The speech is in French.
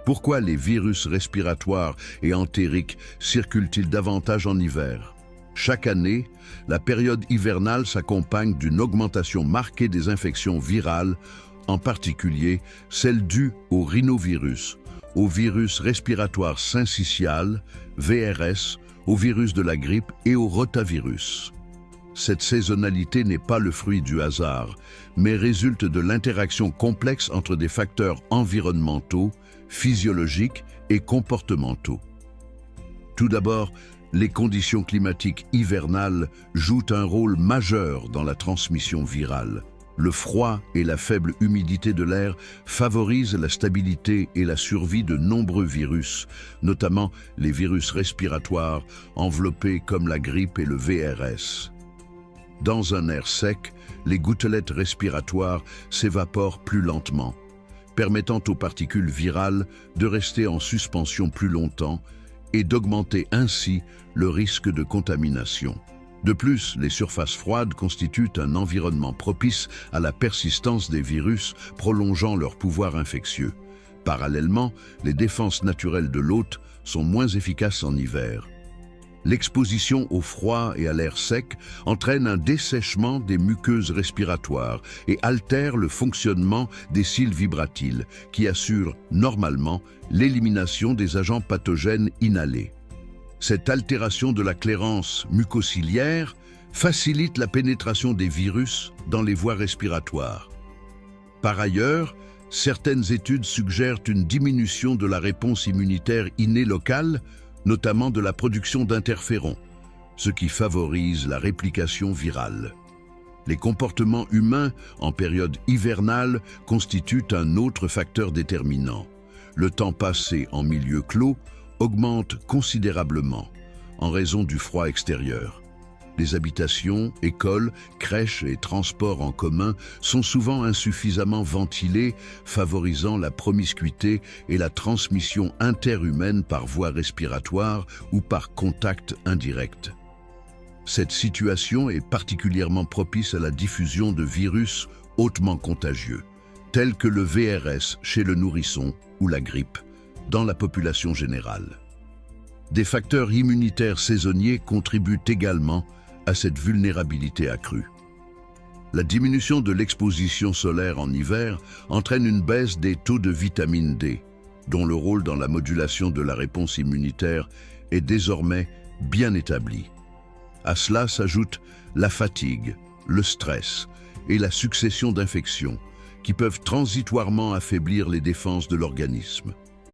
Pourquoi les virus respiratoires et entériques circulent-ils davantage en hiver? Chaque année, la période hivernale s'accompagne d'une augmentation marquée des infections virales, en particulier celles dues au rhinovirus, au virus respiratoire syncytial, VRS, au virus de la grippe et au rotavirus. Cette saisonnalité n'est pas le fruit du hasard, mais résulte de l'interaction complexe entre des facteurs environnementaux, physiologiques et comportementaux. Tout d'abord, les conditions climatiques hivernales jouent un rôle majeur dans la transmission virale. Le froid et la faible humidité de l'air favorisent la stabilité et la survie de nombreux virus, notamment les virus respiratoires enveloppés comme la grippe et le VRS. Dans un air sec, les gouttelettes respiratoires s'évaporent plus lentement, permettant aux particules virales de rester en suspension plus longtemps et d'augmenter ainsi le risque de contamination. De plus, les surfaces froides constituent un environnement propice à la persistance des virus, prolongeant leur pouvoir infectieux. Parallèlement, les défenses naturelles de l'hôte sont moins efficaces en hiver. L'exposition au froid et à l'air sec entraîne un dessèchement des muqueuses respiratoires et altère le fonctionnement des cils vibratiles, qui assurent normalement l'élimination des agents pathogènes inhalés. Cette altération de la clairance mucociliaire facilite la pénétration des virus dans les voies respiratoires. Par ailleurs, certaines études suggèrent une diminution de la réponse immunitaire innée locale, notamment de la production d'interférons, ce qui favorise la réplication virale. Les comportements humains en période hivernale constituent un autre facteur déterminant. Le temps passé en milieu clos augmente considérablement en raison du froid extérieur. Les habitations, écoles, crèches et transports en commun sont souvent insuffisamment ventilés, favorisant la promiscuité et la transmission interhumaine par voie respiratoire ou par contact indirect. Cette situation est particulièrement propice à la diffusion de virus hautement contagieux, tels que le VRS chez le nourrisson ou la grippe, dans la population générale. Des facteurs immunitaires saisonniers contribuent également à cette vulnérabilité accrue. La diminution de l'exposition solaire en hiver entraîne une baisse des taux de vitamine D, dont le rôle dans la modulation de la réponse immunitaire est désormais bien établi. À cela s'ajoute la fatigue, le stress et la succession d'infections qui peuvent transitoirement affaiblir les défenses de l'organisme.